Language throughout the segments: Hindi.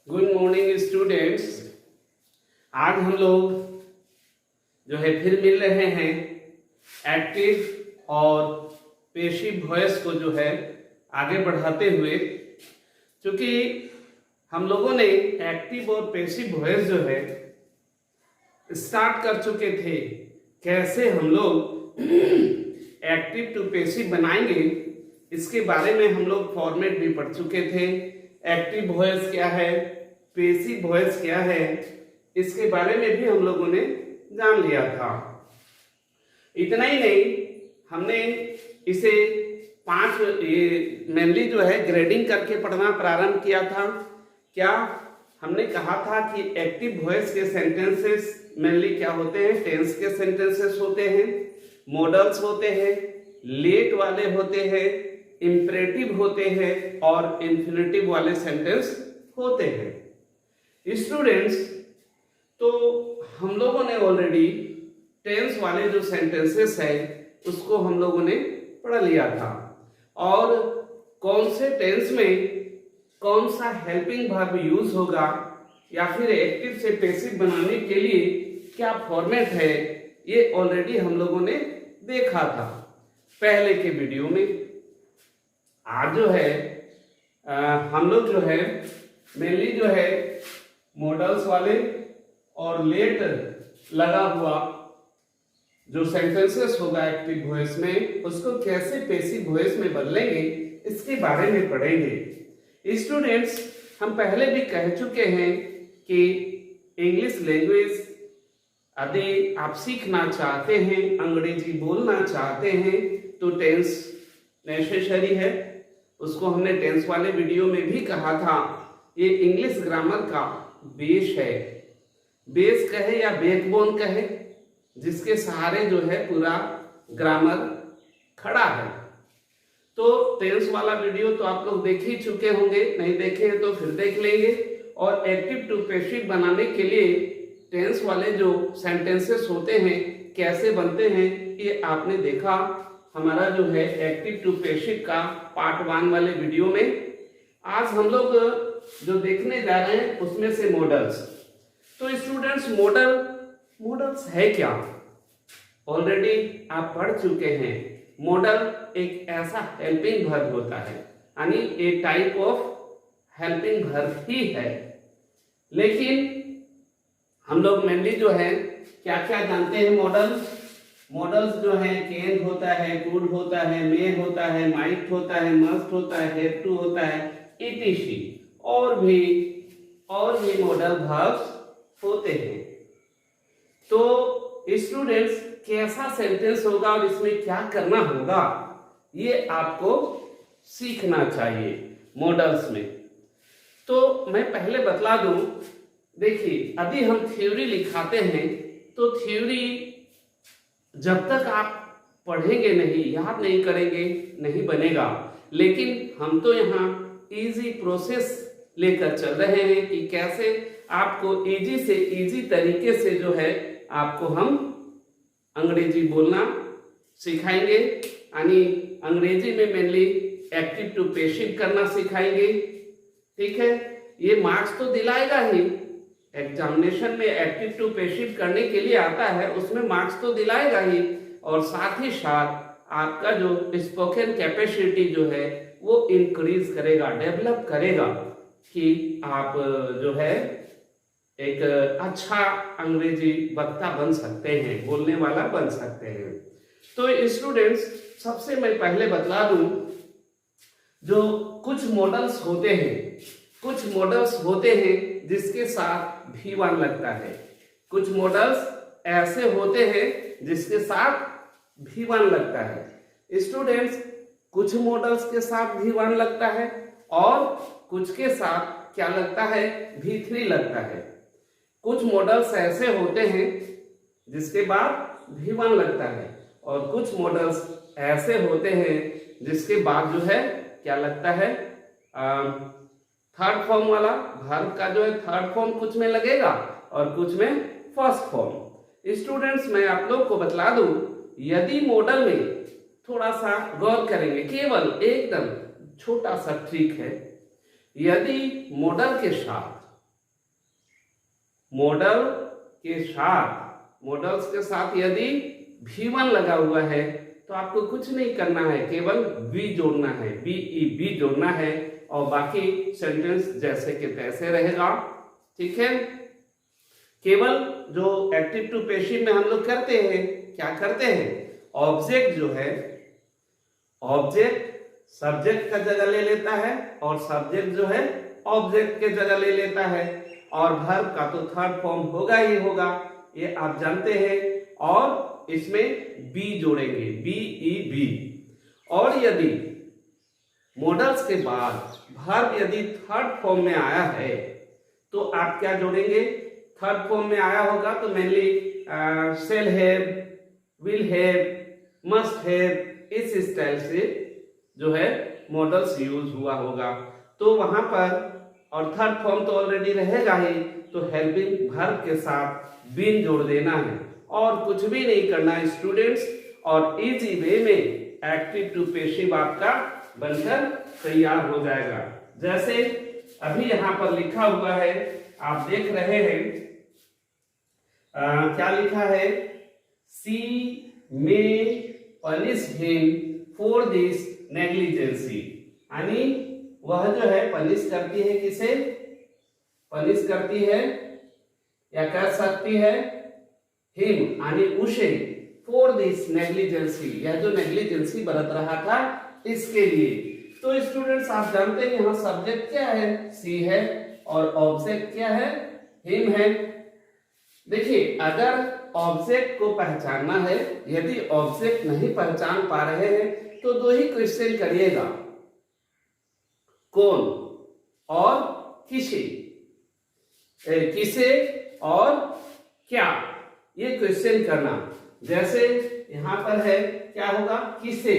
Good morning students. आज हम लोग जो है फिर मिल रहे हैं एक्टिव और पेसिव वॉइस को जो है आगे बढ़ाते हुए। क्योंकि हम लोगों ने एक्टिव और पेसिव वॉइस जो है स्टार्ट कर चुके थे, कैसे हम लोग एक्टिव टू पेसिव बनाएंगे इसके बारे में हम लोग फॉर्मेट भी पढ़ चुके थे। एक्टिव वॉइस क्या है, पेसिव वॉइस क्या है, इसके बारे में भी हम लोगों ने जान लिया था। इतना ही नहीं, हमने इसे 5 मेनली जो है ग्रेडिंग करके पढ़ना प्रारंभ किया था। क्या हमने कहा था कि एक्टिव वॉइस के सेंटेंसेस मेनली क्या होते हैं? टेंस के सेंटेंसेस होते हैं, मॉडल्स होते हैं, लेट वाले होते हैं, इंपरेटिव होते हैं और इंफिनिटिव वाले सेंटेंस होते हैं। स्टूडेंट्स, तो हम लोगों ने ऑलरेडी टेंस वाले जो सेंटेंसेस है उसको हम लोगों ने पढ़ लिया था, और कौन से टेंस में कौन सा हेल्पिंग वर्ब यूज होगा या फिर एक्टिव से पैसिव बनाने के लिए क्या फॉर्मेट है, ये ऑलरेडी हम लोगों ने देखा था पहले के वीडियो में। आज जो है हम लोग जो है मेनली जो है मॉडल्स वाले और लेट लगा हुआ जो सेंटेंसेस होगा एक्टिव वॉइस में, उसको कैसे पैसिव वॉइस में बदलेंगे इसके बारे में पढ़ेंगे। स्टूडेंट्स, हम पहले भी कह चुके हैं कि इंग्लिश लैंग्वेज यदि आप सीखना चाहते हैं, अंग्रेजी बोलना चाहते हैं, तो टेंस नेसेसरी है। उसको हमने टेंस वाले वीडियो में भी कहा था, ये इंग्लिश ग्रामर का बेस है। बेस कहे या बैकबोन कहे, जिसके सहारे जो है पूरा ग्रामर खड़ा है। तो टेंस वाला वीडियो तो आप लोग देख ही चुके होंगे, नहीं देखे हैं तो फिर देख लेंगे। और एक्टिव टू पैसिव बनाने के लिए टेंस वाले जो सेंटेंसेस होते हैं कैसे बनते हैं, ये आपने देखा हमारा जो है एक्टिव टू पैसिव का पार्ट 1 वाले वीडियो में। आज हम लोग जो देखने जा रहे हैं उसमें से मॉडल्स। तो स्टूडेंट्स, मॉडल्स है क्या? ऑलरेडी आप पढ़ चुके हैं। मॉडल एक ऐसा हेल्पिंग वर्ब होता है, यानी ए टाइप ऑफ हेल्पिंग वर्ब ही है। लेकिन हम लोग मेनली जो है क्या क्या जानते हैं? मॉडल्स जो है कैन होता है, कुड होता है, मे होता है, माइट होता है, मस्ट होता है, हैव टू होता है, etc. और भी मॉडल वर्ब्स होते हैं। तो स्टूडेंट्स, कैसा सेंटेंस होगा और इसमें क्या करना होगा, ये आपको सीखना चाहिए मॉडल्स में। तो मैं पहले बतला दूं, देखिए यदि हम थ्योरी लिखाते हैं तो थ्योरी जब तक आप पढ़ेंगे नहीं, याद नहीं करेंगे, नहीं बनेगा। लेकिन हम तो यहाँ इजी प्रोसेस लेकर चल रहे हैं कि कैसे आपको इजी से इजी तरीके से जो है आपको हम अंग्रेजी बोलना सिखाएंगे, यानी अंग्रेजी में मेनली एक्टिव टू पैसिव करना सिखाएंगे। ठीक है, ये मार्क्स तो दिलाएगा ही, एग्जामिनेशन में एक्टिव टू पैसिव करने के लिए आता है, उसमें मार्क्स तो दिलाएगा ही, और साथ ही साथ आपका जो स्पोकन कैपेसिटी जो है वो इंक्रीज करेगा, डेवलप करेगा, कि आप जो है एक अच्छा अंग्रेजी वक्ता बन सकते हैं, बोलने वाला बन सकते हैं। तो स्टूडेंट्स, सबसे मैं पहले बतला दूं, जो कुछ मॉडल्स होते हैं जिसके साथ V1 लगता है। कुछ मॉडल्स ऐसे होते हैं जिसके साथ V1 लगता है। स्टूडेंट्स, कुछ मॉडल्स के साथ V1 लगता है और कुछ के साथ क्या लगता है? V3 लगता है। कुछ मॉडल्स ऐसे होते हैं जिसके बाद V1 लगता है, और कुछ मॉडल्स ऐसे होते हैं जिसके बाद जो है क्या लगता है? थर्ड फॉर्म वाला वर्ब का जो है थर्ड फॉर्म कुछ में लगेगा और कुछ में फर्स्ट फॉर्म। स्टूडेंट्स, मैं आप लोग को बतला दूं, यदि मॉडल में थोड़ा सा गौर करेंगे, केवल एकदम छोटा सा ट्रिक है, यदि मॉडल के साथ मॉडल के साथ, मॉडल्स के साथ यदि V1 लगा हुआ है तो आपको कुछ नहीं करना है, केवल बी जोड़ना है, बी जोड़ना है और बाकी सेंटेंस जैसे के तैसे रहेगा। ठीक है, केवल जो एक्टिव टू पैसिव में हम लोग करते हैं, क्या करते हैं, ऑब्जेक्ट जो है, ऑब्जेक्ट सब्जेक्ट का जगह ले लेता है और सब्जेक्ट जो है ऑब्जेक्ट के जगह ले लेता है, और वर्ब का तो थर्ड फॉर्म होगा ही होगा, ये आप जानते हैं, और इसमें बी जोड़ेंगे, बी। और यदि मॉडल्स के बाद वर्ब यदि थर्ड फॉर्म में आया है तो आप क्या जोड़ेंगे, थर्ड फॉर्म में आया होगा तो mainly shall have, will have, must have, इस स्टाइल से जो है मॉडल्स यूज हुआ होगा। तो वहां पर, और थर्ड फॉर्म तो ऑलरेडी रहेगा ही, तो हेल्पिंग वर्ब के साथ बीन जोड़ देना है और कुछ भी नहीं करना है स्टूडेंट्स, और इजी वे में एक्टिव टू पैसिव आपका बनकर तैयार हो जाएगा। जैसे अभी यहां पर लिखा हुआ है, आप देख रहे हैं, क्या लिखा है, C may punish him for this negligence, यानी वह जो है पनिश करती है, किसे पनिश करती है, या कर सकती है, हिम यानी उसे, फॉर दिस नेग्लिजेंसी, यह जो नेग्लिजेंसी बरत रहा था इसके लिए। तो स्टूडेंट्स आप जानते हैं यहाँ सब्जेक्ट क्या है, सी है, और ऑब्जेक्ट क्या है, हिम है। देखिए अगर ऑब्जेक्ट को पहचानना है, यदि ऑब्जेक्ट नहीं पहचान पा रहे हैं तो दो ही क्वेश्चन करिएगा, कौन और किसे, किसे और क्या, ये क्वेश्चन करना। जैसे यहां पर है, क्या होगा, किसे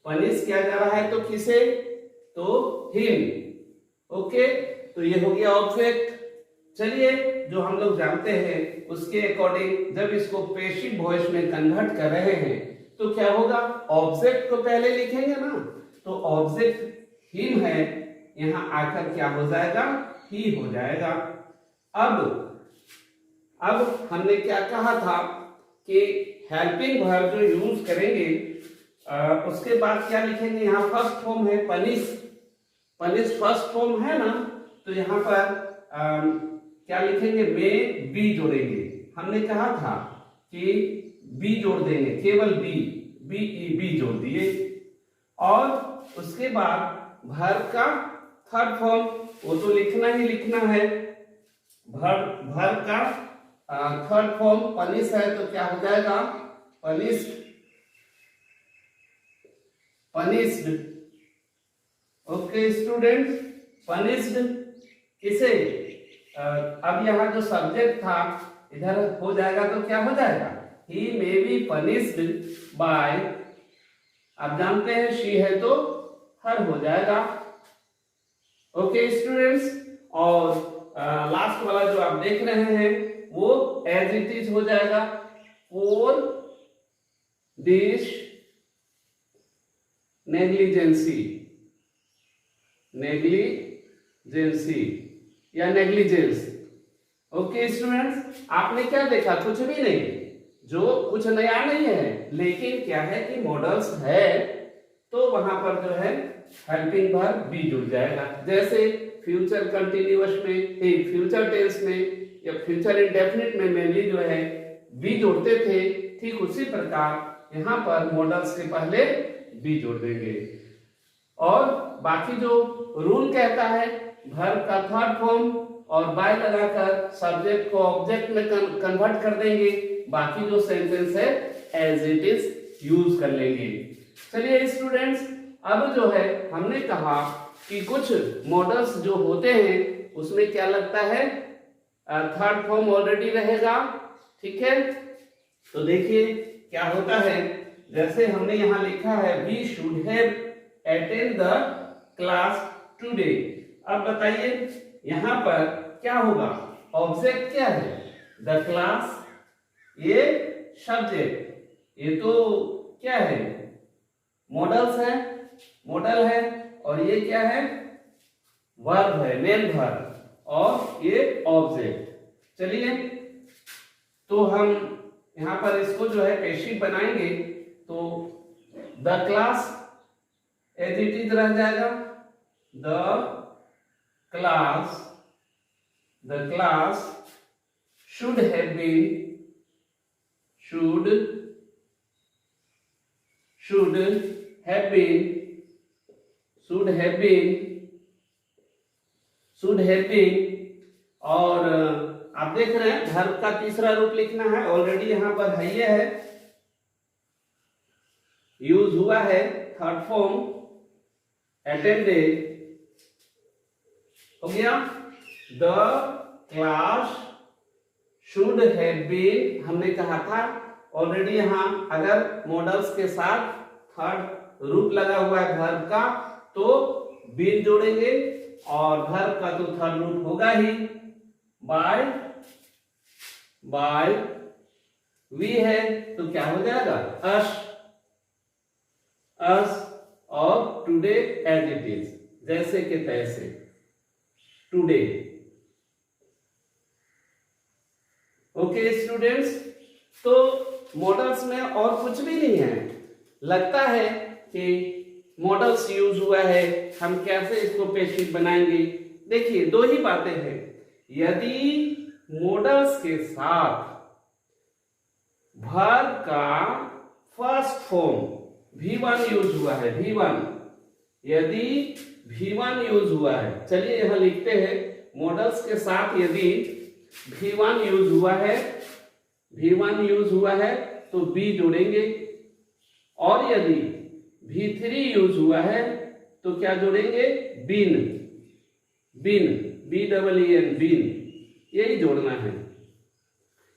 पनिश किया जा रहा है तो किसे, तो हिम। ओके, तो ये हो गया ऑब्जेक्ट। चलिए जो हम लोग जानते हैं उसके अकॉर्डिंग जब इसको पैसिव वॉइस में कन्वर्ट कर रहे हैं तो क्या होगा, ऑब्जेक्ट को पहले लिखेंगे ना, तो ऑब्जेक्ट हिम है, यहां आकर क्या हो जाएगा, ही हो जाएगा। अब हमने क्या कहा था कि हेल्पिंग वर्ब जो यूज करेंगे उसके बाद क्या लिखेंगे, यहाँ फर्स्ट फॉर्म है पनिश, पनिश फर्स्ट फॉर्म है ना, तो यहाँ पर क्या लिखेंगे, में बी जोड़ेंगे। हमने कहा था कि बी जोड़ देंगे, केवल बी जोड़ दिए, और उसके बाद वर्ब का थर्ड फॉर्म वो तो लिखना ही लिखना है, वर्ब का थर्ड फॉर्म पनिश है तो क्या हो जाएगा, पनिश्ड। ओके स्टूडेंट, पनिश्ड किसे, अब यहाँ जो सब्जेक्ट था इधर हो जाएगा तो क्या हो जाएगा, he may be punished by, आप जानते हैं she है तो her हो जाएगा। ओके स्टूडेंट्स, और लास्ट वाला जो आप देख रहे हैं वो एज इट इज हो जाएगा, for this नेग्लिजेंसी या नेग्लिजेंस। ओके स्टूडेंट्स, आपने क्या देखा, कुछ भी नहीं, जो कुछ नया नहीं है, लेकिन क्या है कि मॉडल्स है तो वहां पर जो है हेल्पिंग वर्ब बी जुड़ जाएगा। जैसे फ्यूचर कंटिन्यूअस में, फ्यूचर टेंस में या फ्यूचर इंडेफिनिट में मेनली जो है बी जोड़ते थे, ठीक उसी प्रकार यहाँ पर मॉडल्स के पहले बी जोड़ देंगे। और बाकी जो रूल कहता है वर्ब का थर्ड फॉर्म और बाय लगाकर सब्जेक्ट को ऑब्जेक्ट में कन्वर्ट कर देंगे, बाकी जो सेंटेंस है एज इट इज यूज कर लेंगे। चलिए स्टूडेंट्स, अब जो है हमने कहा कि कुछ मॉडल्स जो होते हैं उसमें क्या लगता है, थर्ड फॉर्म ऑलरेडी रहेगा, ठीक है। तो देखिए क्या होता है, जैसे हमने यहां लिखा है we should have attend the class today. अब बताइए यहां पर क्या होगा, ऑब्जेक्ट क्या है, द क्लास, ये सब्जेक्ट, ये तो क्या है, मॉडल्स है, मॉडल है, और ये क्या है, वर्ब है, मेन वर्ब, और ये ऑब्जेक्ट। चलिए, तो हम यहां पर इसको जो है पेशिव बनाएंगे, तो the class as it is रह जाएगा, the class should have been और आप देख रहे हैं वर्ब का तीसरा रूप लिखना है, ऑलरेडी यहां पर है, ये है, यूज हुआ है, थर्ड फॉर्म अटेंडेड हो गया। The class should have been, हमने कहा था ऑलरेडी, यहां अगर मॉडल्स के साथ थर्ड रूप लगा हुआ है वर्ब का तो बीन जोड़ेंगे, और वर्ब का तो थर्ड रूप होगा ही, बाय वी है तो क्या हो जाएगा, अस और टुडे एज इट इज, जैसे के तैसे, टुडे। ओके स्टूडेंट्स, तो मॉडल्स में और कुछ भी नहीं है, लगता है कि मॉडल्स यूज हुआ है, हम कैसे इसको पेशिव बनाएंगे। देखिए दो ही बातें हैं, यदि मॉडल्स के साथ वर्ब का फर्स्ट फॉर्म V1 यूज हुआ है, V1, यदि V1 यूज हुआ है, चलिए यहां लिखते हैं, मॉडल्स के साथ यदि V1 यूज हुआ है तो B जोड़ेंगे, और यदि V3 यूज हुआ है तो क्या जोड़ेंगे, बीन, BEEN, बीन, यही जोड़ना है।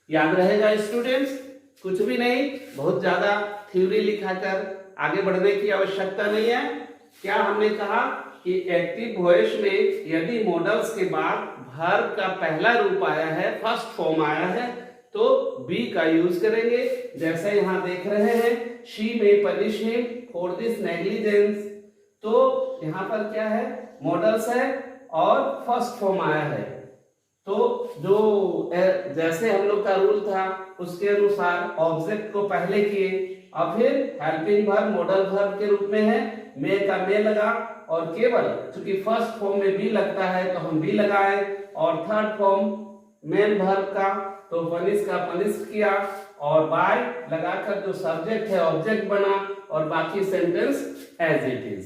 याद रहेगा स्टूडेंट्स, कुछ भी नहीं, बहुत ज्यादा थ्योरी लिखाकर आगे बढ़ने की आवश्यकता नहीं है। क्या हमने कहा कि एक्टिव वॉइस में यदि मॉडल्स के बाद वर्ब का पहला रूप आया है, फर्स्ट फॉर्म आया है, तो बी का यूज करेंगे, जैसे यहां देख रहे हैं, शी में punish him for this negligence, तो यहां पर क्या है, मॉडल्स है और फर्स्ट फॉर्म आया है, तो जो जैसे हम लोग का रूल था उसके अनुसार ऑब्जेक्ट को पहले किए, और फिर हेल्पिंग वर्ब मॉडल वर्ब के रूप में है, मे का मे लगा, और केवल चूंकि फर्स्ट फॉर्म में बी लगता है तो हम बी लगाए, और थर्ड फॉर्म मेन वर्ब का तो पनिश का पनिश किया, और बाय लगाकर जो सब्जेक्ट है ऑब्जेक्ट बना, और बाकी सेंटेंस एज इट इज।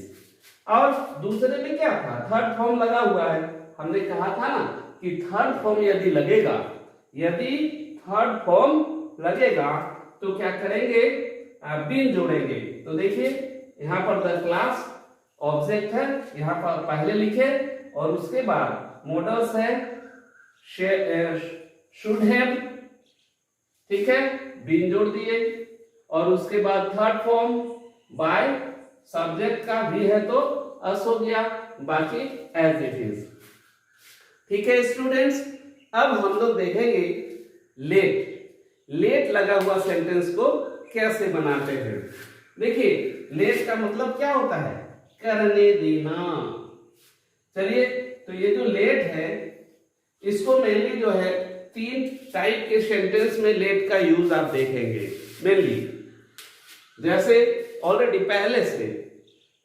और दूसरे में क्या था, थर्ड फॉर्म लगा हुआ है, हमने कहा था ना कि थर्ड फॉर्म यदि थर्ड फॉर्म लगेगा तो क्या करेंगे, बीन जोड़ेंगे। तो देखिए यहाँ पर द क्लास ऑब्जेक्ट है, यहाँ पर पहले लिखे, और उसके बाद मॉडल्स है शुड हैव, ठीक है, बीन जोड़ दिए, और उसके बाद थर्ड फॉर्म बाय, सब्जेक्ट का भी है तो अस हो गया, बाकी एज इट इज। ठीक है स्टूडेंट्स, अब हम लोग देखेंगे लेट लगा हुआ सेंटेंस को कैसे बनाते हैं। देखिए लेट का मतलब क्या होता है, करने देना। चलिए, तो ये जो लेट है इसको मेनली जो है 3 टाइप के सेंटेंस में लेट का यूज आप देखेंगे मेनली। जैसे ऑलरेडी पहले से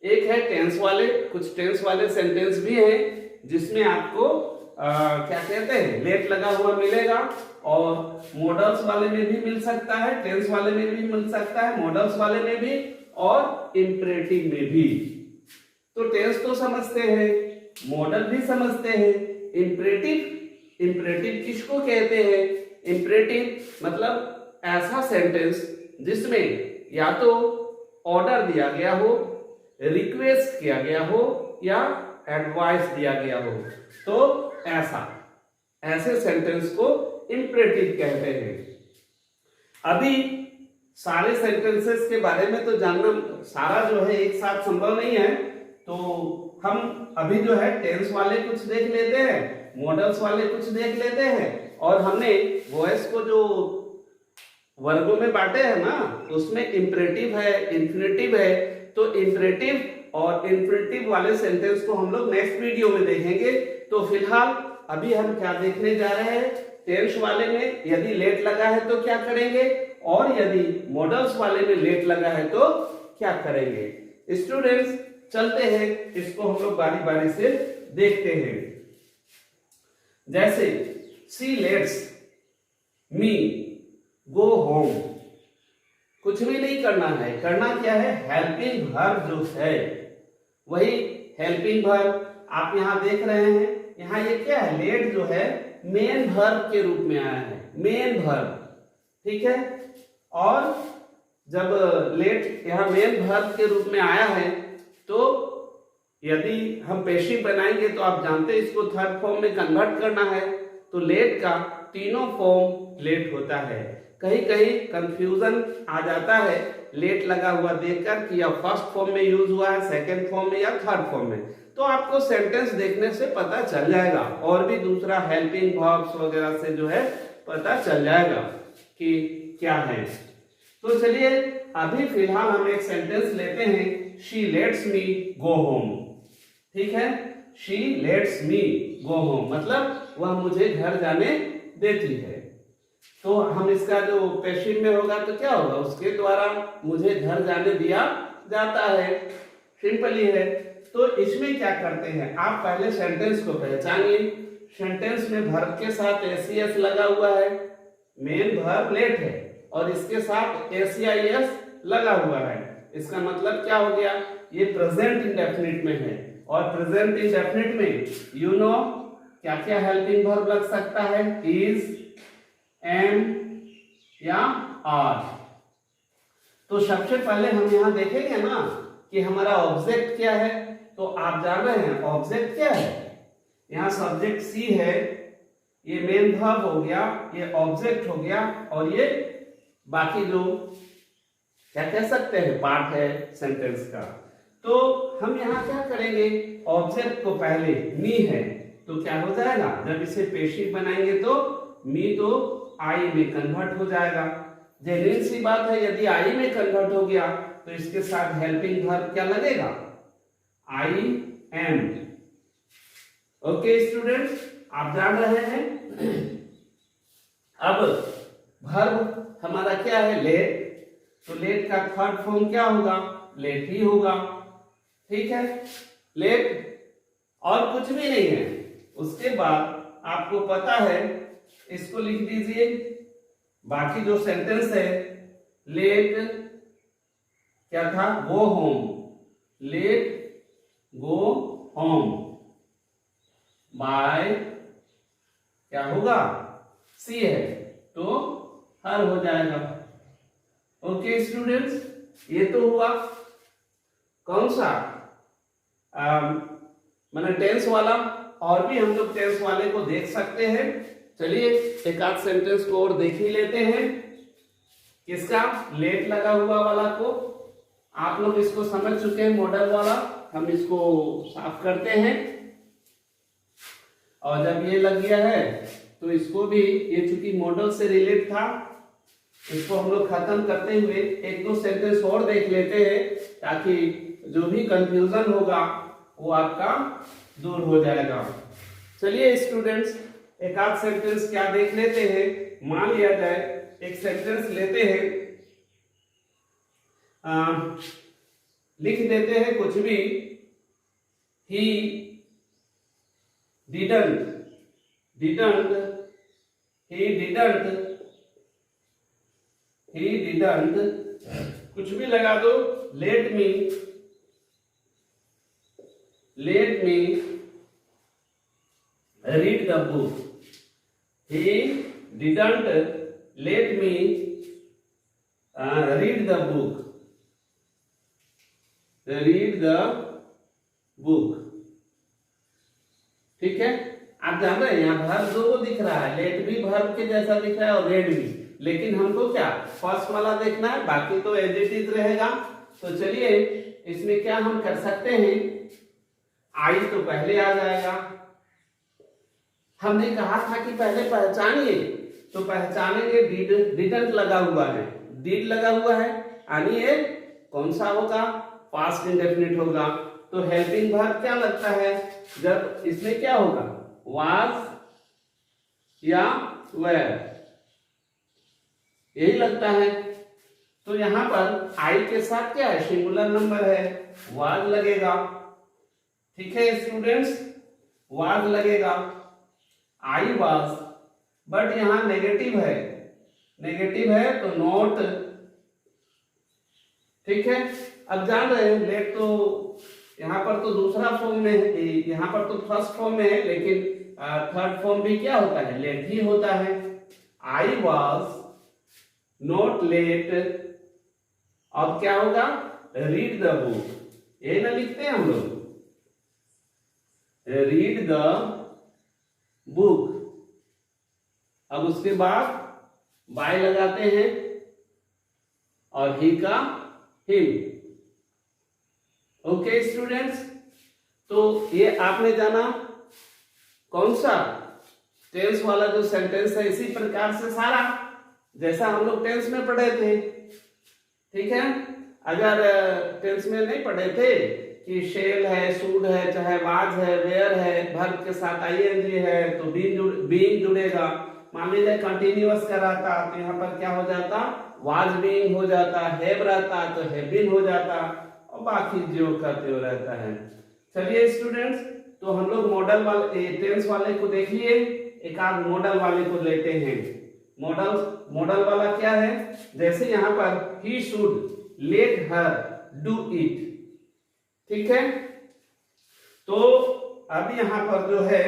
एक है टेंस वाले, कुछ टेंस वाले सेंटेंस भी हैं जिसमें आपको क्या कहते हैं, लेट लगा हुआ मिलेगा, और मॉडल्स वाले में भी मिल सकता है, टेंस वाले में भी मिल सकता है, मॉडल्स वाले में भी, और इंपरेटिव में भी। तो टेंस तो समझते हैं, मॉडल भी समझते हैं, इंपरेटिव किसको कहते हैं, इंपरेटिव मतलब ऐसा सेंटेंस जिसमें या तो ऑर्डर दिया गया हो, रिक्वेस्ट किया गया हो, या एडवाइस दिया गया हो, तो ऐसे सेंटेंस को इंपरेटिव कहते हैं। अभी सारे सेंटेंसेस के बारे में तो जानना सारा जो है एक साथ संभव नहीं है, तो हम अभी जो है टेंस वाले कुछ देख लेते हैं, मॉडल्स वाले कुछ देख लेते हैं, और हमने वॉइस को जो वर्गों में बांटे हैं ना, उसमें इंपरेटिव है, इंफिनिटिव है, तो इंपरेटिव और इंफिनिटिव वाले सेंटेंस को हम लोग नेक्स्ट वीडियो में देखेंगे। तो फिलहाल अभी हम क्या देखने जा रहे हैं, टेंस वाले में यदि लेट लगा है तो क्या करेंगे, और यदि मॉडल्स वाले में लेट लगा है तो क्या करेंगे। स्टूडेंट्स चलते हैं, इसको हम लोग बारी बारी से देखते हैं। जैसे she let's me go home, कुछ भी नहीं करना है, करना क्या है, हेल्पिंग वर्ब जो है वही हेल्पिंग वर्ब आप यहां देख रहे हैं। यहां ये क्या है, लेट जो है मेन वर्ब के रूप में आया है, मेन वर्ब, ठीक है। और जब लेट यहां मेन वर्ब के रूप में आया है तो यदि हम पेशिव बनाएंगे तो आप जानते हैं इसको थर्ड फॉर्म में कन्वर्ट करना है, तो लेट का तीनों फॉर्म लेट होता है। कहीं कहीं कंफ्यूजन आ जाता है लेट लगा हुआ देखकर कि या फर्स्ट फॉर्म में यूज हुआ है, सेकंड फॉर्म में या थर्ड फॉर्म में, तो आपको सेंटेंस देखने से पता चल जाएगा, और भी दूसरा हेल्पिंग वर्ब्स वगैरह से जो है पता चल जाएगा कि क्या है। तो चलिए अभी फिलहाल हम एक सेंटेंस लेते हैं, she let's me go home, ठीक है। She let's me go home मतलब वह मुझे घर जाने देती है। तो हम इसका जो पैसिव में होगा तो क्या होगा, उसके द्वारा मुझे घर जाने दिया जाता है, सिंपल ही है। तो इसमें क्या करते हैं, आप पहले सेंटेंस को पहचानिए। सेंटेंस में वर्ब के साथ एसीएस लगा हुआ है, मेन वर्ब लेट है और इसके साथ एसीआईएस लगा हुआ है। इसका मतलब क्या हो गया, ये प्रेजेंट इंडेफिनिट में है, और प्रेजेंट इंडेफिनिट में यू नो क्या क्या हेल्पिंग वर्ब लग सकता है, इज, एम या आर। तो सबसे पहले हम यहां देखेंगे ना कि हमारा ऑब्जेक्ट क्या है। तो आप जान रहे हैं ऑब्जेक्ट क्या है, यहां सब्जेक्ट सी है, ये मेन वर्ब हो गया, ये ऑब्जेक्ट हो गया, और ये बाकी जो क्या कह सकते हैं पार्ट है सेंटेंस का। तो हम यहां क्या करेंगे, ऑब्जेक्ट को पहले मी है तो क्या हो जाएगा, जब इसे पेशिव बनाएंगे तो मी तो आई में कन्वर्ट हो जाएगा। जेन्युइन सी बात है, यदि आई में कन्वर्ट हो गया तो इसके साथ हेल्पिंग वर्ब क्या लगेगा, आई एम। ओके स्टूडेंट्स, आप जान रहे हैं। अब वर्ब हमारा क्या है, लेट, तो लेट का थर्ड फॉर्म क्या होगा, लेट ही होगा, ठीक है। लेट और कुछ भी नहीं है। उसके बाद आपको पता है, इसको लिख दीजिए, बाकी जो सेंटेंस है, लेट क्या था, go home, let go home by क्या होगा, सी है तो हर हो जाएगा। ओके स्टूडेंट्स, ये तो हुआ कौन सा मैंने टेंस वाला, और भी हम लोग टेंस वाले को देख सकते हैं। चलिए एक आध सेंटेंस को और देख ही लेते हैं। किसका, लेट लगा हुआ वाला को आप लोग इसको समझ चुके हैं, मॉडल वाला। हम इसको साफ करते हैं, और जब ये लग गया है तो इसको भी, ये चूंकि मॉडल से रिलेट था, इसको हम लोग खत्म करते हुए एक दो सेंटेंस और देख लेते हैं, ताकि जो भी कंफ्यूजन होगा वो आपका दूर हो जाएगा। चलिए स्टूडेंट्स एक आध सेंटेंस क्या देख लेते हैं। मान लिया जाए एक सेंटेंस लेते हैं, लिख देते हैं कुछ भी, ही didn't, he didn't, कुछ भी लगा दो, let me read the book, he didn't let me read the book, ठीक है। आप जान रहे हैं यहाँ वर्ब दो को दिख रहा है, लेट भी वर्ब के जैसा दिख रहा है और रेड भी, लेकिन हमको क्या फर्स्ट वाला देखना है, बाकी तो एज इट इज रहेगा। तो चलिए इसमें क्या हम कर सकते हैं, आई तो पहले आ जाएगा। हमने कहा था कि पहले पहचानिए, तो पहचानेंगे, डिडंट लगा हुआ है, डिड लगा हुआ है, यानी ये कौन सा होगा, पास्ट इंडेफिनिट होगा। तो हेल्पिंग वर्ब क्या लगता है, जब इसमें क्या होगा, वाज या वेयर, यही लगता है। तो यहां पर आई के साथ क्या है, सिंगुलर नंबर है, वाज लगेगा। ठीक है स्टूडेंट्स, वाज लगेगा, आई वाज। बट यहां नेगेटिव है, नेगेटिव है तो नॉट। ठीक है, अब जान रहे हैं लेट तो यहाँ पर तो दूसरा फॉर्म में है, यहाँ पर तो फर्स्ट फॉर्म में है, लेकिन थर्ड फॉर्म भी क्या होता है, लेट ही होता है। आई वॉज नॉट लेट, अब क्या होगा, रीड द बुक, यही ना लिखते हैं हम लोग, रीड द बुक। अब उसके बाद बाय लगाते हैं और ही का हिम। ओके स्टूडेंट्स, तो ये आपने जाना कौन सा, टेंस वाला जो सेंटेंस है, इसी प्रकार से सारा जैसा हम लोग टेंस में पढ़े थे। ठीक है, अगर टेंस में नहीं पढ़े थे कि शेल है, शुड है, चाहे वाज है, वेयर है, वर्ब के साथ आईएनजी है तो बीइंग जुड़ेगा। मान लीजिए कंटिन्यूअस का रहता तो यहाँ पर क्या हो जाता, वाज बीइंग हो जाता, हैव रहता तो हैव बीन हो जाता, और बाकी जो का त्यो रहता है। चलिए स्टूडेंट्स, तो हम लोग मॉडल वाले टेंस वाले को देख लिए, एक आध मॉडल वाले को लेते हैं। मॉडल वाला क्या है, जैसे यहाँ पर ही should let her do it. ठीक है, तो अब यहाँ पर जो है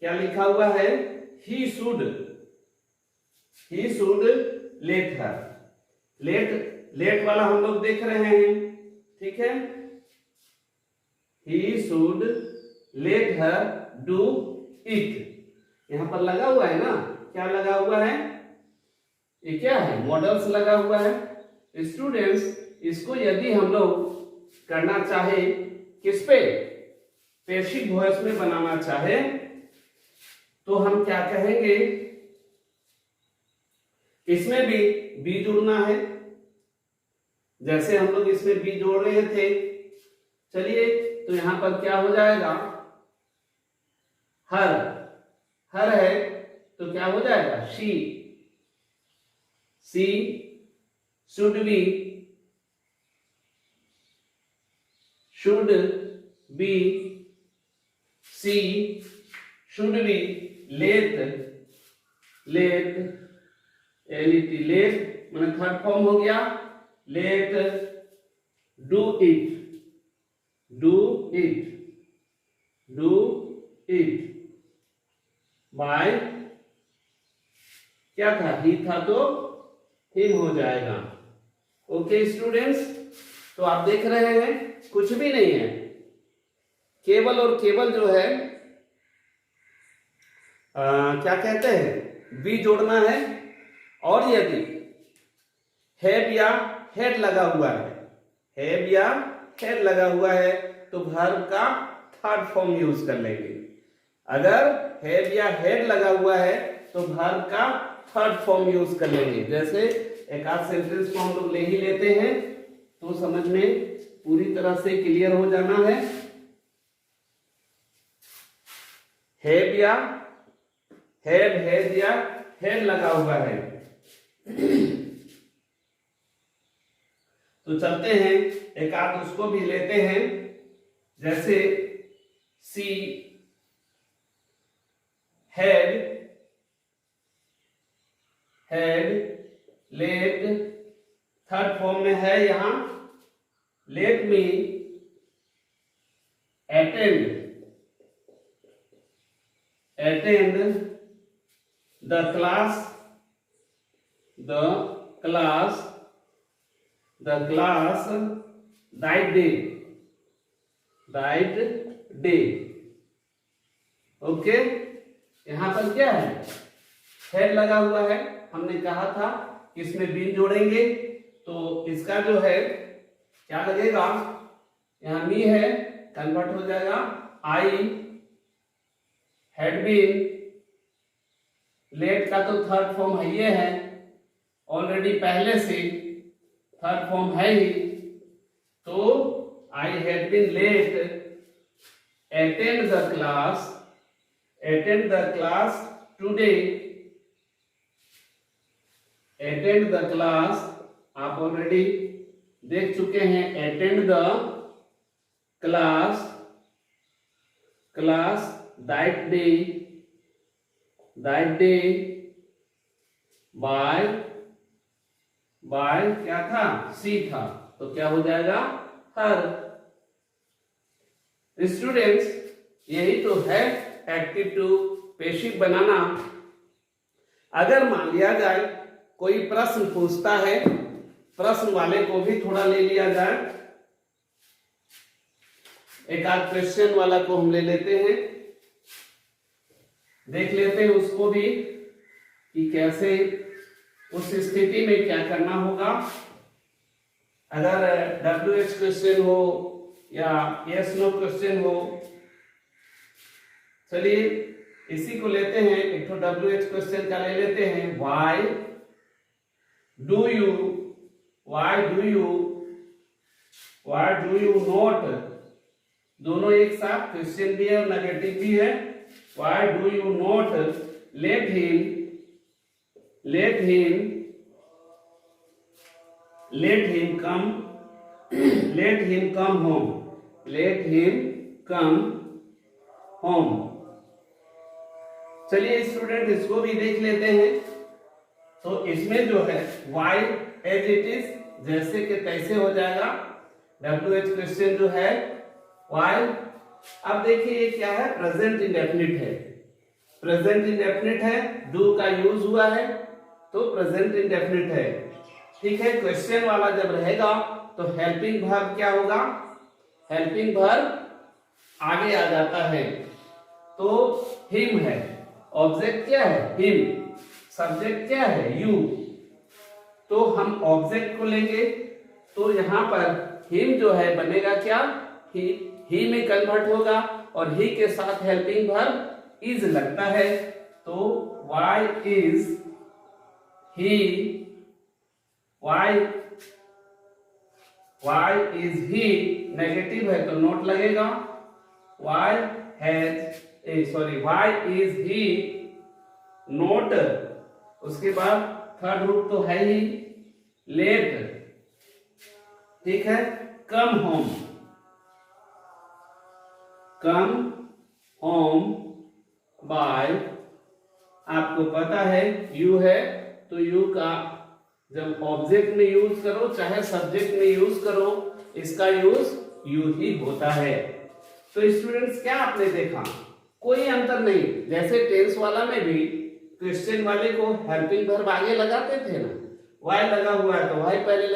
क्या लिखा हुआ है, he should let her, let वाला हम लोग देख रहे हैं। ठीक है, he should let her do it, यहां पर लगा हुआ है ना, क्या लगा हुआ है, ये क्या है, मॉडल्स लगा हुआ है। स्टूडेंट्स, इसको यदि हम लोग करना चाहे किस पे, पैसिव वॉइस में बनाना चाहे तो हम क्या कहेंगे, इसमें भी बी जुड़ना है, जैसे हम लोग इसमें बी जोड़ रहे थे। चलिए, तो यहां पर क्या हो जाएगा, हर है तो क्या हो जाएगा, she should be she should be let मैंने थर्ड फॉर्म हो गया, लेट डू इट बाय, क्या था, ही था तो हिम हो जाएगा। ओके स्टूडेंट्स, तो आप देख रहे हैं कुछ भी नहीं है, केवल और केवल जो है क्या कहते हैं, बी जोड़ना है, और यदि हैव या हेड लगा हुआ है, तो वर्ब का थर्ड फॉर्म यूज कर लेंगे। अगर हैव या हेड लगा हुआ है तो वर्ब का थर्ड फॉर्म यूज कर लेंगे। जैसे एक आध सेंटेंस को हम लोग ले ही लेते हैं तो समझ में पूरी तरह से क्लियर हो जाना है। हैव या हेड लगा हुआ है तो चलते हैं एक आध उसको भी लेते हैं, जैसे she had let, third form में है यहां, let me attend the class that day। Okay, यहां पर क्या है, हेड लगा हुआ है, हमने कहा था इसमें बीन जोड़ेंगे तो इसका जो है क्या लगेगा, यहां मी है, कन्वर्ट हो जाएगा आई हैड बीन, लेट का तो थर्ड फॉर्म है, ये है ऑलरेडी पहले से थर्ड फॉर्म है ही, तो I had been let attend the class today, attend the class, आप ऑलरेडी देख चुके हैं, attend the class that day by क्या था, सी था, तो क्या हो जाएगा, हर। स्टूडेंट्स, यही तो है एक्टिव टू पेशिव बनाना। अगर मान लिया जाए कोई प्रश्न पूछता है, प्रश्न वाले को भी थोड़ा ले लिया जाए, एक आध क्वेश्चन वाला को हम ले लेते हैं, देख लेते हैं उसको भी कि कैसे उस स्थिति में क्या करना होगा। अगर WH क्वेश्चन हो या यस नो क्वेश्चन हो, चलिए इसी को लेते हैं, एक तो WH क्वेश्चन का ले लेते हैं। वाई डू यू नॉट, दोनों एक साथ, क्वेश्चन भी है और नेगेटिव भी है। Why do you not let him come home. चलिए स्टूडेंट, इसको भी देख लेते हैं। तो इसमें जो है वाई एज इट इज, जैसे कि तैसे हो जाएगा। WH क्वेश्चन जो है वाई, अब देखिए ये क्या है, प्रेजेंट इंडेफिनिट है, प्रेजेंट इंडेफिनिट है, डू का यूज हुआ है तो प्रेजेंट इंडेफिनिट है, ठीक है। क्वेश्चन वाला जब रहेगा तो हेल्पिंग वर्ब क्या होगा, हेल्पिंग वर्ब आगे आ जाता है, तो हिम है, ऑब्जेक्ट क्या है, हिम, सब्जेक्ट क्या है, यू, तो हम ऑब्जेक्ट को लेंगे, तो यहां पर हिम जो है बनेगा क्या, ही में कन्वर्ट होगा, और ही के साथ हेल्पिंग वर्ब इज लगता है, तो why is he, why is he, negative है तो नोट लगेगा। वाई इज ही नोट, उसके बाद थर्ड रूप तो है ही, लेट, ठीक है। कम होम बाय, आपको पता है यू है, तो यू का जब ऑब्जेक्ट में यूज करो चाहे सब्जेक्ट में यूज करो, इसका यूज यू ही होता है। तो स्टूडेंट्स, क्या आपने देखा, कोई अंतर नहीं, जैसे टेंस वाला में भी क्वेश्चन वाले को हेल्पिंग वर्ब आगे लगाते थे ना, वाई लगा हुआ है तो वाई पहले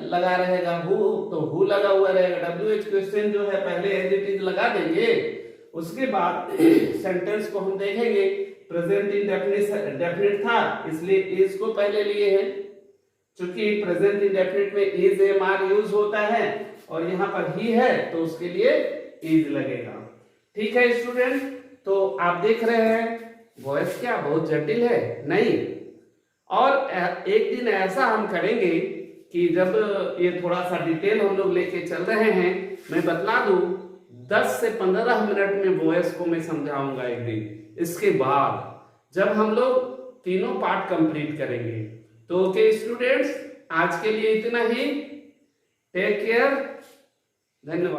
लगा रहेगा, हु तो हु लगा हुआ रहेगा। WH क्वेश्चन जो है पहले एज इट इज लगा देंगे, उसके बाद सेंटेंस को हम देखेंगे, प्रेजेंट इंडेफिनिट था इसलिए इज को पहले लिए हैं, क्योंकि प्रेजेंट इंडेफिनिट में इज एम आर यूज होता है, और यहाँ पर ही है तो उसके लिए इज लगेगा, ठीक है स्टूडेंट। तो आप देख रहे हैं वॉइस क्या बहुत जटिल है, नहीं, और एक दिन ऐसा हम करेंगे कि जब ये थोड़ा सा डिटेल हम लोग लेके चल रहे हैं, मैं बतला दूं 10 से 15 मिनट में वॉइस को मैं समझाऊंगा एक दिन, इसके बाद जब हम लोग तीनों पार्ट कंप्लीट करेंगे। तो ओके स्टूडेंट्स, आज के लिए इतना ही, टेक केयर, धन्यवाद।